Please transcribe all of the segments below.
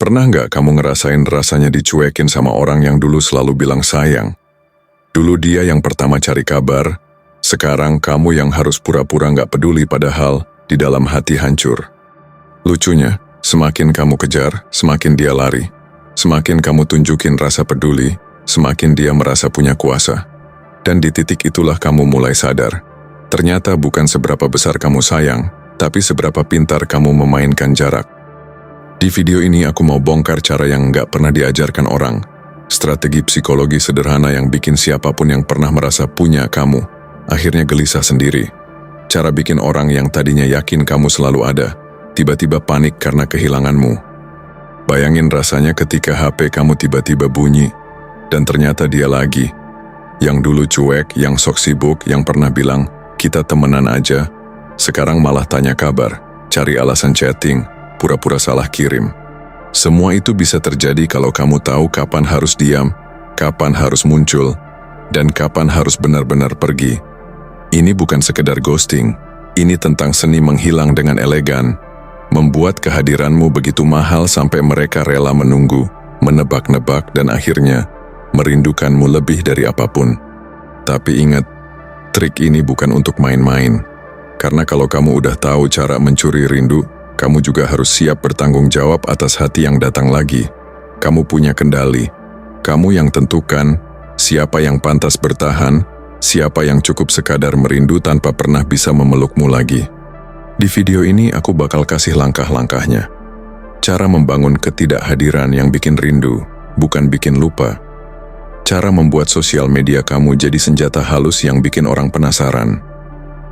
Pernah nggak kamu ngerasain rasanya dicuekin sama orang yang dulu selalu bilang sayang? Dulu dia yang pertama cari kabar, sekarang kamu yang harus pura-pura nggak peduli padahal di dalam hati hancur. Lucunya, semakin kamu kejar, semakin dia lari. Semakin kamu tunjukin rasa peduli, semakin dia merasa punya kuasa. Dan di titik itulah kamu mulai sadar. Ternyata bukan seberapa besar kamu sayang, tapi seberapa pintar kamu memainkan jarak. Di video ini aku mau bongkar cara yang nggak pernah diajarkan orang. Strategi psikologi sederhana yang bikin siapapun yang pernah merasa punya kamu, akhirnya gelisah sendiri. Cara bikin orang yang tadinya yakin kamu selalu ada, tiba-tiba panik karena kehilanganmu. Bayangin rasanya ketika HP kamu tiba-tiba bunyi, dan ternyata dia lagi. Yang dulu cuek, yang sok sibuk, yang pernah bilang, kita temenan aja, sekarang malah tanya kabar, cari alasan chatting, pura-pura salah kirim. Semua itu bisa terjadi kalau kamu tahu kapan harus diam, kapan harus muncul, dan kapan harus benar-benar pergi. Ini bukan sekedar ghosting, ini tentang seni menghilang dengan elegan, membuat kehadiranmu begitu mahal sampai mereka rela menunggu, menebak-nebak, dan akhirnya merindukanmu lebih dari apapun. Tapi ingat, trik ini bukan untuk main-main, karena kalau kamu udah tahu cara mencuri rindu, kamu juga harus siap bertanggung jawab atas hati yang datang lagi. Kamu punya kendali. Kamu yang tentukan siapa yang pantas bertahan, siapa yang cukup sekadar merindu tanpa pernah bisa memelukmu lagi. Di video ini aku bakal kasih langkah-langkahnya. Cara membangun ketidakhadiran yang bikin rindu, bukan bikin lupa. Cara membuat sosial media kamu jadi senjata halus yang bikin orang penasaran.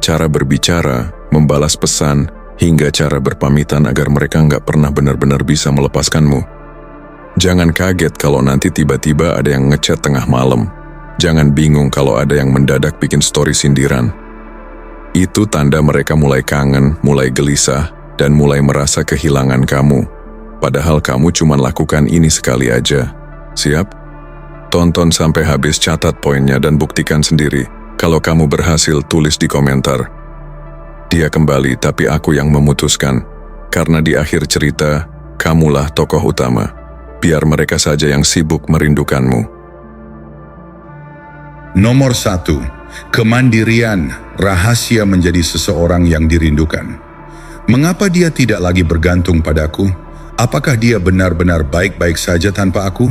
Cara berbicara, membalas pesan, hingga cara berpamitan agar mereka nggak pernah benar-benar bisa melepaskanmu. Jangan kaget kalau nanti tiba-tiba ada yang ngechat tengah malam. Jangan bingung kalau ada yang mendadak bikin story sindiran. Itu tanda mereka mulai kangen, mulai gelisah, dan mulai merasa kehilangan kamu. Padahal kamu cuma lakukan ini sekali aja. Siap? Tonton sampai habis, catat poinnya, dan buktikan sendiri. Kalau kamu berhasil, tulis di komentar. Dia kembali, tapi aku yang memutuskan. Karena di akhir cerita, kamulah tokoh utama. Biar mereka saja yang sibuk merindukanmu. Nomor 1. Kemandirian, rahasia menjadi seseorang yang dirindukan. Mengapa dia tidak lagi bergantung padaku? Apakah dia benar-benar baik-baik saja tanpa aku?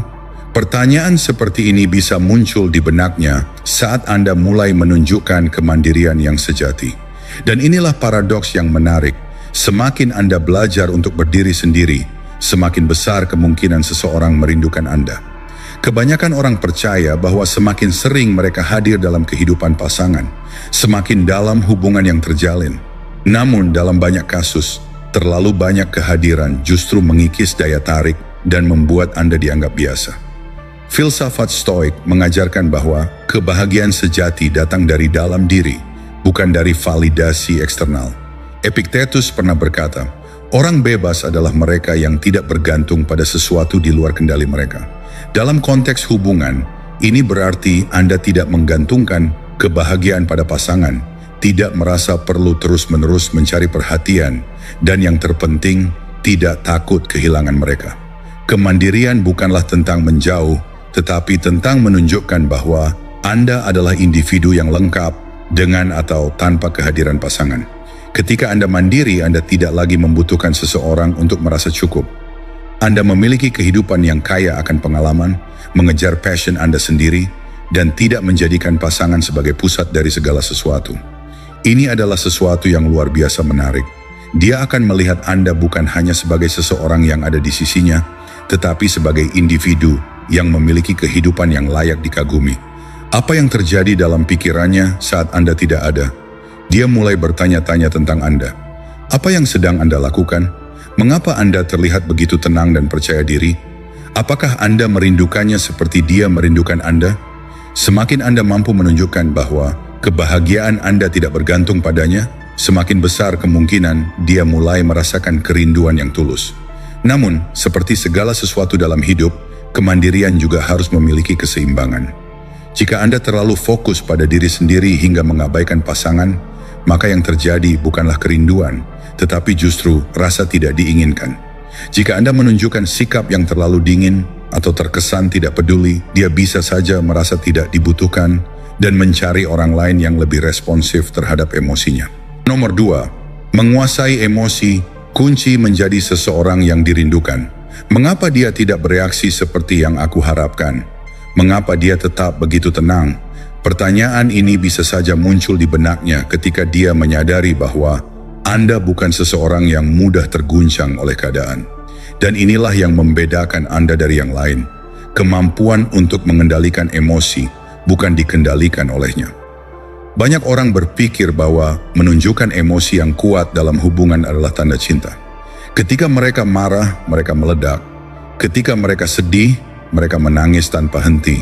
Pertanyaan seperti ini bisa muncul di benaknya saat Anda mulai menunjukkan kemandirian yang sejati. Dan inilah paradoks yang menarik. Semakin Anda belajar untuk berdiri sendiri, semakin besar kemungkinan seseorang merindukan Anda. Kebanyakan orang percaya bahwa semakin sering mereka hadir dalam kehidupan pasangan, semakin dalam hubungan yang terjalin. Namun dalam banyak kasus, terlalu banyak kehadiran justru mengikis daya tarik dan membuat Anda dianggap biasa. Filsafat Stoik mengajarkan bahwa kebahagiaan sejati datang dari dalam diri, bukan dari validasi eksternal. Epictetus pernah berkata, orang bebas adalah mereka yang tidak bergantung pada sesuatu di luar kendali mereka. Dalam konteks hubungan, ini berarti Anda tidak menggantungkan kebahagiaan pada pasangan, tidak merasa perlu terus-menerus mencari perhatian, dan yang terpenting, tidak takut kehilangan mereka. Kemandirian bukanlah tentang menjauh, tetapi tentang menunjukkan bahwa Anda adalah individu yang lengkap dengan atau tanpa kehadiran pasangan. Ketika Anda mandiri, Anda tidak lagi membutuhkan seseorang untuk merasa cukup. Anda memiliki kehidupan yang kaya akan pengalaman, mengejar passion Anda sendiri, dan tidak menjadikan pasangan sebagai pusat dari segala sesuatu. Ini adalah sesuatu yang luar biasa menarik. Dia akan melihat Anda bukan hanya sebagai seseorang yang ada di sisinya, tetapi sebagai individu yang memiliki kehidupan yang layak dikagumi. Apa yang terjadi dalam pikirannya saat Anda tidak ada? Dia mulai bertanya-tanya tentang Anda. Apa yang sedang Anda lakukan? Mengapa Anda terlihat begitu tenang dan percaya diri? Apakah Anda merindukannya seperti dia merindukan Anda? Semakin Anda mampu menunjukkan bahwa kebahagiaan Anda tidak bergantung padanya, semakin besar kemungkinan dia mulai merasakan kerinduan yang tulus. Namun, seperti segala sesuatu dalam hidup, kemandirian juga harus memiliki keseimbangan. Jika Anda terlalu fokus pada diri sendiri hingga mengabaikan pasangan, maka yang terjadi bukanlah kerinduan, tetapi justru rasa tidak diinginkan. Jika Anda menunjukkan sikap yang terlalu dingin atau terkesan tidak peduli, dia bisa saja merasa tidak dibutuhkan dan mencari orang lain yang lebih responsif terhadap emosinya. Nomor 2, menguasai emosi, kunci menjadi seseorang yang dirindukan. Mengapa dia tidak bereaksi seperti yang aku harapkan? Mengapa dia tetap begitu tenang? Pertanyaan ini bisa saja muncul di benaknya ketika dia menyadari bahwa Anda bukan seseorang yang mudah terguncang oleh keadaan. Dan inilah yang membedakan Anda dari yang lain. Kemampuan untuk mengendalikan emosi, bukan dikendalikan olehnya. Banyak orang berpikir bahwa menunjukkan emosi yang kuat dalam hubungan adalah tanda cinta. Ketika mereka marah, mereka meledak. Ketika mereka sedih, mereka menangis tanpa henti.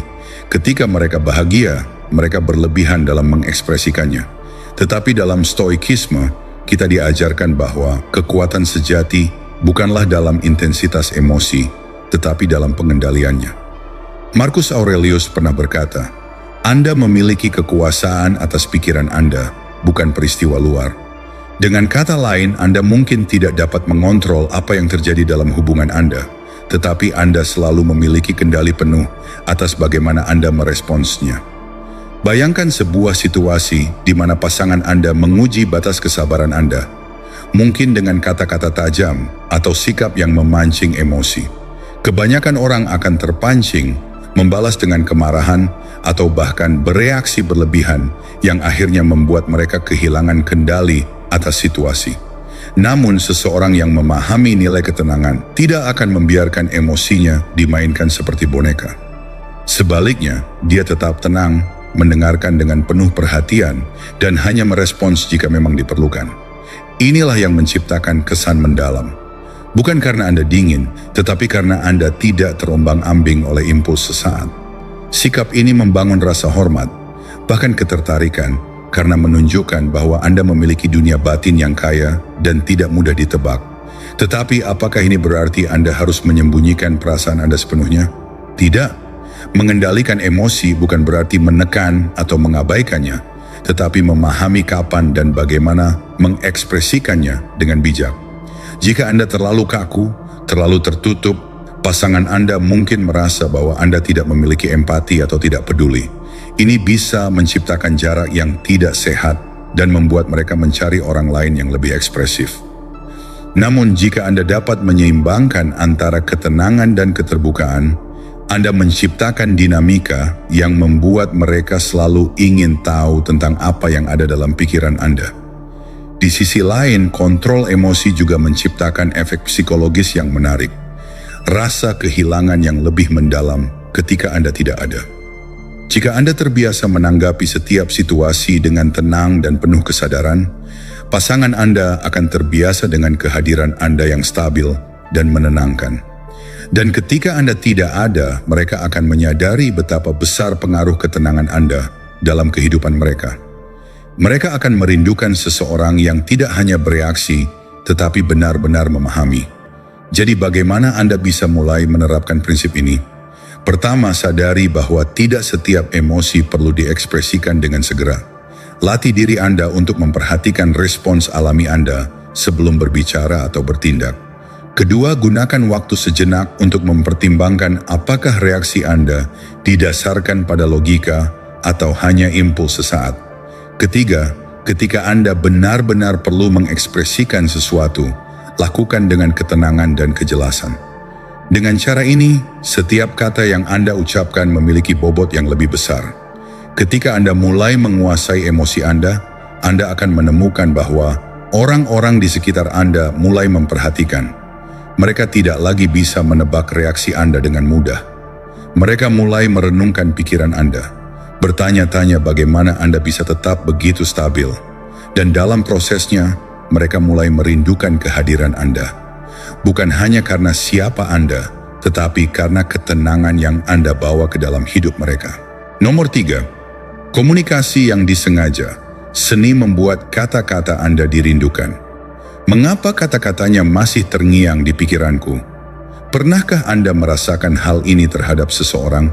Ketika mereka bahagia, mereka berlebihan dalam mengekspresikannya. Tetapi dalam stoikisme, kita diajarkan bahwa kekuatan sejati bukanlah dalam intensitas emosi, tetapi dalam pengendaliannya. Marcus Aurelius pernah berkata, Anda memiliki kekuasaan atas pikiran Anda, bukan peristiwa luar. Dengan kata lain, Anda mungkin tidak dapat mengontrol apa yang terjadi dalam hubungan Anda, tetapi Anda selalu memiliki kendali penuh atas bagaimana Anda meresponsnya. Bayangkan sebuah situasi di mana pasangan Anda menguji batas kesabaran Anda, mungkin dengan kata-kata tajam atau sikap yang memancing emosi. Kebanyakan orang akan terpancing, membalas dengan kemarahan, atau bahkan bereaksi berlebihan yang akhirnya membuat mereka kehilangan kendali atas situasi. Namun seseorang yang memahami nilai ketenangan tidak akan membiarkan emosinya dimainkan seperti boneka. Sebaliknya, dia tetap tenang, mendengarkan dengan penuh perhatian, dan hanya merespons jika memang diperlukan. Inilah yang menciptakan kesan mendalam. Bukan karena Anda dingin, tetapi karena Anda tidak terombang-ambing oleh impuls sesaat. Sikap ini membangun rasa hormat, bahkan ketertarikan, karena menunjukkan bahwa Anda memiliki dunia batin yang kaya dan tidak mudah ditebak. Tetapi apakah ini berarti Anda harus menyembunyikan perasaan Anda sepenuhnya? Tidak. Mengendalikan emosi bukan berarti menekan atau mengabaikannya, tetapi memahami kapan dan bagaimana mengekspresikannya dengan bijak. Jika Anda terlalu kaku, terlalu tertutup, pasangan Anda mungkin merasa bahwa Anda tidak memiliki empati atau tidak peduli. Ini bisa menciptakan jarak yang tidak sehat dan membuat mereka mencari orang lain yang lebih ekspresif. Namun jika Anda dapat menyeimbangkan antara ketenangan dan keterbukaan, Anda menciptakan dinamika yang membuat mereka selalu ingin tahu tentang apa yang ada dalam pikiran Anda. Di sisi lain, kontrol emosi juga menciptakan efek psikologis yang menarik. Rasa kehilangan yang lebih mendalam ketika Anda tidak ada. Jika Anda terbiasa menanggapi setiap situasi dengan tenang dan penuh kesadaran, pasangan Anda akan terbiasa dengan kehadiran Anda yang stabil dan menenangkan. Dan ketika Anda tidak ada, mereka akan menyadari betapa besar pengaruh ketenangan Anda dalam kehidupan mereka. Mereka akan merindukan seseorang yang tidak hanya bereaksi, tetapi benar-benar memahami. Jadi bagaimana Anda bisa mulai menerapkan prinsip ini? Pertama, sadari bahwa tidak setiap emosi perlu diekspresikan dengan segera. Latih diri Anda untuk memperhatikan respons alami Anda sebelum berbicara atau bertindak. Kedua, gunakan waktu sejenak untuk mempertimbangkan apakah reaksi Anda didasarkan pada logika atau hanya impuls sesaat. Ketiga, ketika Anda benar-benar perlu mengekspresikan sesuatu, lakukan dengan ketenangan dan kejelasan. Dengan cara ini, setiap kata yang Anda ucapkan memiliki bobot yang lebih besar. Ketika Anda mulai menguasai emosi Anda akan menemukan bahwa orang-orang di sekitar Anda mulai memperhatikan. Mereka tidak lagi bisa menebak reaksi Anda dengan mudah. Mereka mulai merenungkan pikiran Anda, bertanya-tanya bagaimana Anda bisa tetap begitu stabil. Dan dalam prosesnya, mereka mulai merindukan kehadiran Anda. Bukan hanya karena siapa Anda, tetapi karena ketenangan yang Anda bawa ke dalam hidup mereka. Nomor 3, komunikasi yang disengaja, seni membuat kata-kata Anda dirindukan. Mengapa kata-katanya masih terngiang di pikiranku? Pernahkah Anda merasakan hal ini terhadap seseorang?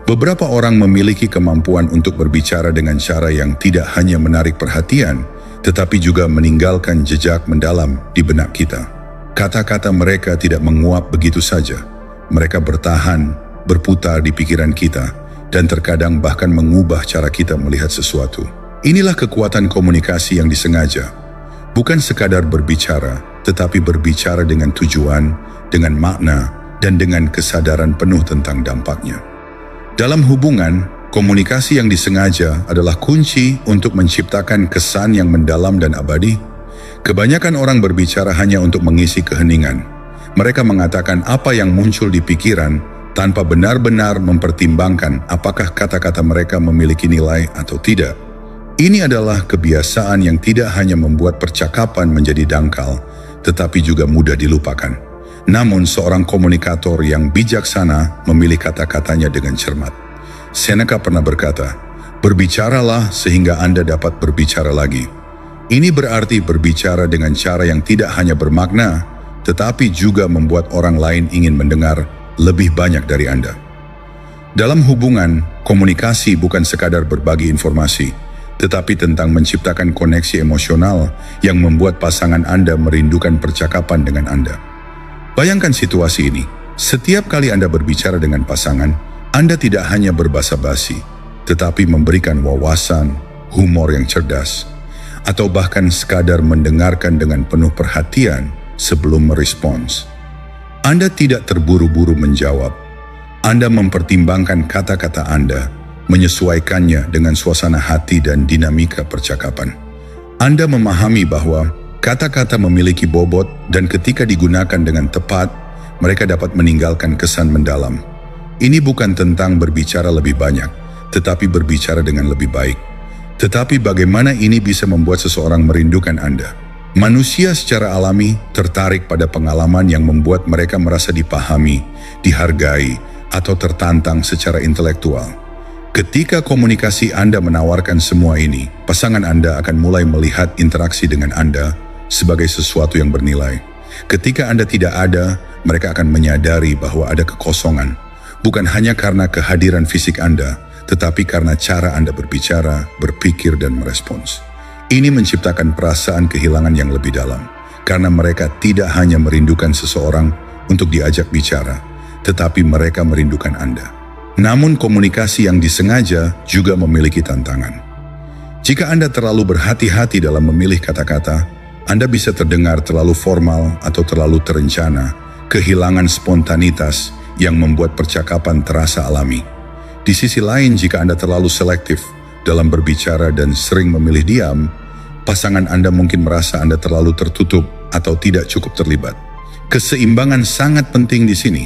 Beberapa orang memiliki kemampuan untuk berbicara dengan cara yang tidak hanya menarik perhatian, tetapi juga meninggalkan jejak mendalam di benak kita. Kata-kata mereka tidak menguap begitu saja. Mereka bertahan, berputar di pikiran kita, dan terkadang bahkan mengubah cara kita melihat sesuatu. Inilah kekuatan komunikasi yang disengaja. Bukan sekadar berbicara, tetapi berbicara dengan tujuan, dengan makna, dan dengan kesadaran penuh tentang dampaknya. Dalam hubungan, komunikasi yang disengaja adalah kunci untuk menciptakan kesan yang mendalam dan abadi. Kebanyakan orang berbicara hanya untuk mengisi keheningan. Mereka mengatakan apa yang muncul di pikiran tanpa benar-benar mempertimbangkan apakah kata-kata mereka memiliki nilai atau tidak. Ini adalah kebiasaan yang tidak hanya membuat percakapan menjadi dangkal, tetapi juga mudah dilupakan. Namun seorang komunikator yang bijaksana memilih kata-katanya dengan cermat. Seneca pernah berkata, "Berbicaralah sehingga Anda dapat berbicara lagi." Ini berarti berbicara dengan cara yang tidak hanya bermakna, tetapi juga membuat orang lain ingin mendengar lebih banyak dari Anda. Dalam hubungan, komunikasi bukan sekadar berbagi informasi, tetapi tentang menciptakan koneksi emosional yang membuat pasangan Anda merindukan percakapan dengan Anda. Bayangkan situasi ini. Setiap kali Anda berbicara dengan pasangan, Anda tidak hanya berbasa-basi, tetapi memberikan wawasan, humor yang cerdas, atau bahkan sekadar mendengarkan dengan penuh perhatian sebelum merespons. Anda tidak terburu-buru menjawab. Anda mempertimbangkan kata-kata Anda, menyesuaikannya dengan suasana hati dan dinamika percakapan. Anda memahami bahwa kata-kata memiliki bobot dan ketika digunakan dengan tepat, mereka dapat meninggalkan kesan mendalam. Ini bukan tentang berbicara lebih banyak, tetapi berbicara dengan lebih baik. Tetapi bagaimana ini bisa membuat seseorang merindukan Anda? Manusia secara alami tertarik pada pengalaman yang membuat mereka merasa dipahami, dihargai, atau tertantang secara intelektual. Ketika komunikasi Anda menawarkan semua ini, pasangan Anda akan mulai melihat interaksi dengan Anda sebagai sesuatu yang bernilai. Ketika Anda tidak ada, mereka akan menyadari bahwa ada kekosongan, bukan hanya karena kehadiran fisik Anda, tetapi karena cara Anda berbicara, berpikir, dan merespons. Ini menciptakan perasaan kehilangan yang lebih dalam, karena mereka tidak hanya merindukan seseorang untuk diajak bicara, tetapi mereka merindukan Anda. Namun komunikasi yang disengaja juga memiliki tantangan. Jika Anda terlalu berhati-hati dalam memilih kata-kata, Anda bisa terdengar terlalu formal atau terlalu terencana, kehilangan spontanitas yang membuat percakapan terasa alami. Di sisi lain, jika Anda terlalu selektif dalam berbicara dan sering memilih diam, pasangan Anda mungkin merasa Anda terlalu tertutup atau tidak cukup terlibat. Keseimbangan sangat penting di sini.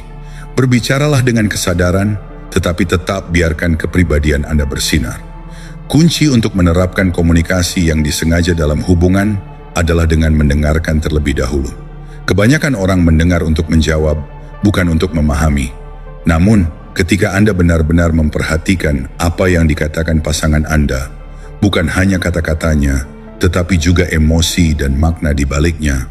Berbicaralah dengan kesadaran, tetapi tetap biarkan kepribadian Anda bersinar. Kunci untuk menerapkan komunikasi yang disengaja dalam hubungan adalah dengan mendengarkan terlebih dahulu. Kebanyakan orang mendengar untuk menjawab, bukan untuk memahami. Namun, ketika Anda benar-benar memperhatikan apa yang dikatakan pasangan Anda, bukan hanya kata-katanya, tetapi juga emosi dan makna di baliknya,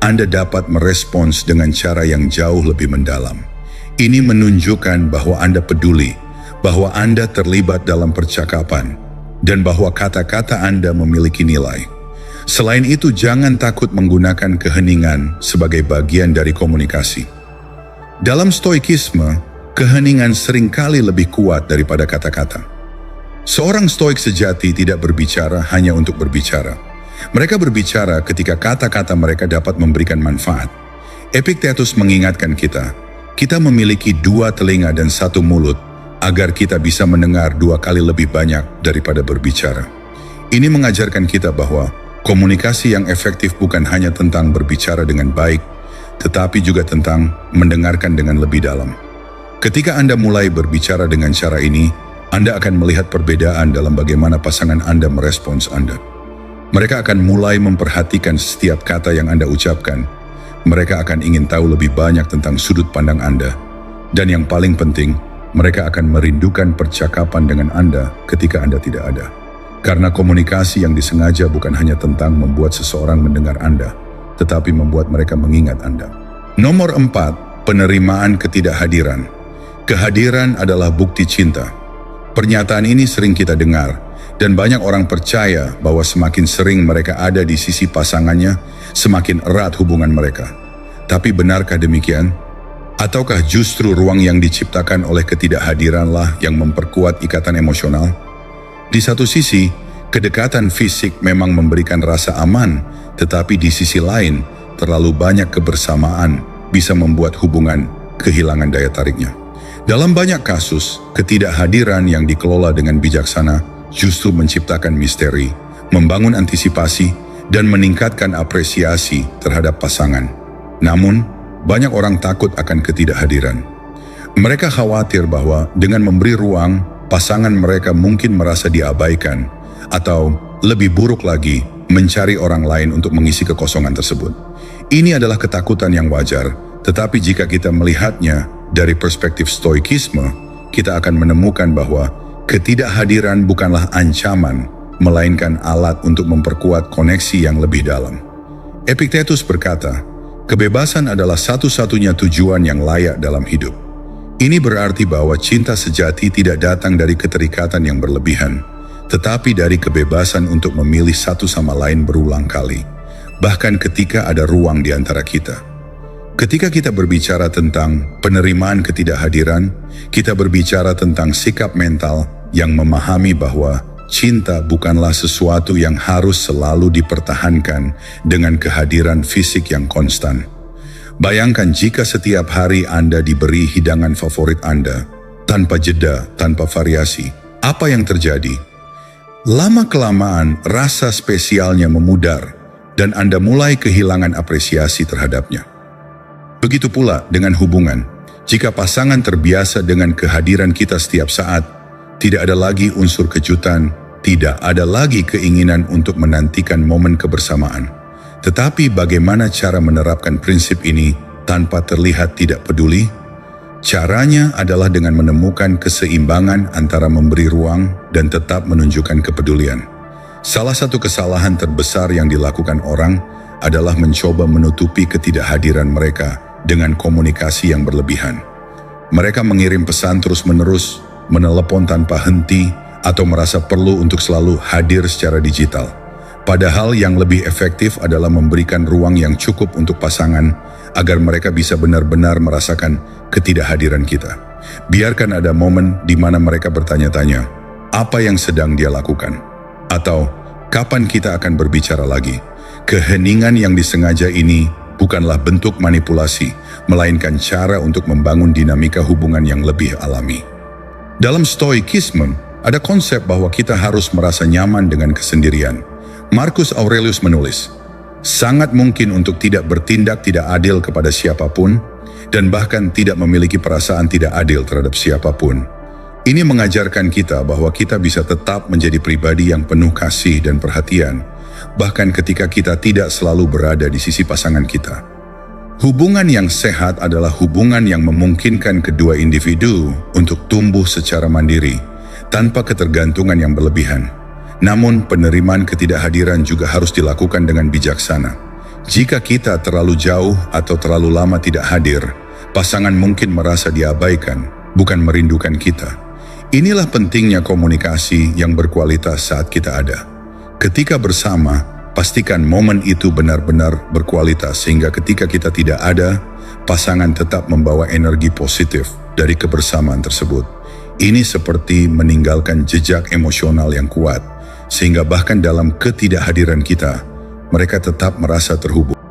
Anda dapat merespons dengan cara yang jauh lebih mendalam. Ini menunjukkan bahwa Anda peduli, bahwa Anda terlibat dalam percakapan, dan bahwa kata-kata Anda memiliki nilai. Selain itu, jangan takut menggunakan keheningan sebagai bagian dari komunikasi. Dalam stoikisme, keheningan seringkali lebih kuat daripada kata-kata. Seorang stoik sejati tidak berbicara hanya untuk berbicara. Mereka berbicara ketika kata-kata mereka dapat memberikan manfaat. Epictetus mengingatkan kita memiliki 2 telinga dan 1 mulut agar kita bisa mendengar 2 kali lebih banyak daripada berbicara. Ini mengajarkan kita bahwa komunikasi yang efektif bukan hanya tentang berbicara dengan baik, tetapi juga tentang mendengarkan dengan lebih dalam. Ketika Anda mulai berbicara dengan cara ini, Anda akan melihat perbedaan dalam bagaimana pasangan Anda merespons Anda. Mereka akan mulai memperhatikan setiap kata yang Anda ucapkan. Mereka akan ingin tahu lebih banyak tentang sudut pandang Anda. Dan yang paling penting, mereka akan merindukan percakapan dengan Anda ketika Anda tidak ada. Karena komunikasi yang disengaja bukan hanya tentang membuat seseorang mendengar Anda, tetapi membuat mereka mengingat Anda. Nomor 4, penerimaan ketidakhadiran. Kehadiran adalah bukti cinta. Pernyataan ini sering kita dengar, dan banyak orang percaya bahwa semakin sering mereka ada di sisi pasangannya, semakin erat hubungan mereka. Tapi benarkah demikian? Ataukah justru ruang yang diciptakan oleh ketidakhadiranlah yang memperkuat ikatan emosional? Di satu sisi, kedekatan fisik memang memberikan rasa aman, tetapi di sisi lain, terlalu banyak kebersamaan bisa membuat hubungan kehilangan daya tariknya. Dalam banyak kasus, ketidakhadiran yang dikelola dengan bijaksana justru menciptakan misteri, membangun antisipasi, dan meningkatkan apresiasi terhadap pasangan. Namun, banyak orang takut akan ketidakhadiran. Mereka khawatir bahwa dengan memberi ruang, pasangan mereka mungkin merasa diabaikan, atau lebih buruk lagi, mencari orang lain untuk mengisi kekosongan tersebut. Ini adalah ketakutan yang wajar, tetapi jika kita melihatnya dari perspektif stoikisme, kita akan menemukan bahwa ketidakhadiran bukanlah ancaman, melainkan alat untuk memperkuat koneksi yang lebih dalam. Epictetus berkata, kebebasan adalah satu-satunya tujuan yang layak dalam hidup. Ini berarti bahwa cinta sejati tidak datang dari keterikatan yang berlebihan, tetapi dari kebebasan untuk memilih satu sama lain berulang kali, bahkan ketika ada ruang di antara kita. Ketika kita berbicara tentang penerimaan ketidakhadiran, kita berbicara tentang sikap mental yang memahami bahwa cinta bukanlah sesuatu yang harus selalu dipertahankan dengan kehadiran fisik yang konstan. Bayangkan jika setiap hari Anda diberi hidangan favorit Anda, tanpa jeda, tanpa variasi. Apa yang terjadi? Lama-kelamaan rasa spesialnya memudar dan Anda mulai kehilangan apresiasi terhadapnya. Begitu pula dengan hubungan. Jika pasangan terbiasa dengan kehadiran kita setiap saat, tidak ada lagi unsur kejutan, tidak ada lagi keinginan untuk menantikan momen kebersamaan. Tetapi bagaimana cara menerapkan prinsip ini tanpa terlihat tidak peduli? Caranya adalah dengan menemukan keseimbangan antara memberi ruang dan tetap menunjukkan kepedulian. Salah satu kesalahan terbesar yang dilakukan orang adalah mencoba menutupi ketidakhadiran mereka dengan komunikasi yang berlebihan. Mereka mengirim pesan terus-menerus, menelepon tanpa henti, atau merasa perlu untuk selalu hadir secara digital. Padahal yang lebih efektif adalah memberikan ruang yang cukup untuk pasangan agar mereka bisa benar-benar merasakan ketidakhadiran kita. Biarkan ada momen di mana mereka bertanya-tanya, apa yang sedang dia lakukan? Atau, kapan kita akan berbicara lagi? Keheningan yang disengaja ini bukanlah bentuk manipulasi, melainkan cara untuk membangun dinamika hubungan yang lebih alami. Dalam stoikisme, ada konsep bahwa kita harus merasa nyaman dengan kesendirian. Marcus Aurelius menulis, sangat mungkin untuk tidak bertindak tidak adil kepada siapapun, dan bahkan tidak memiliki perasaan tidak adil terhadap siapapun. Ini mengajarkan kita bahwa kita bisa tetap menjadi pribadi yang penuh kasih dan perhatian, bahkan ketika kita tidak selalu berada di sisi pasangan kita. Hubungan yang sehat adalah hubungan yang memungkinkan kedua individu untuk tumbuh secara mandiri, tanpa ketergantungan yang berlebihan. Namun penerimaan ketidakhadiran juga harus dilakukan dengan bijaksana. Jika kita terlalu jauh atau terlalu lama tidak hadir, pasangan mungkin merasa diabaikan, bukan merindukan kita. Inilah pentingnya komunikasi yang berkualitas saat kita ada. Ketika bersama, pastikan momen itu benar-benar berkualitas sehingga ketika kita tidak ada, pasangan tetap membawa energi positif dari kebersamaan tersebut. Ini seperti meninggalkan jejak emosional yang kuat, sehingga bahkan dalam ketidakhadiran kita, mereka tetap merasa terhubung.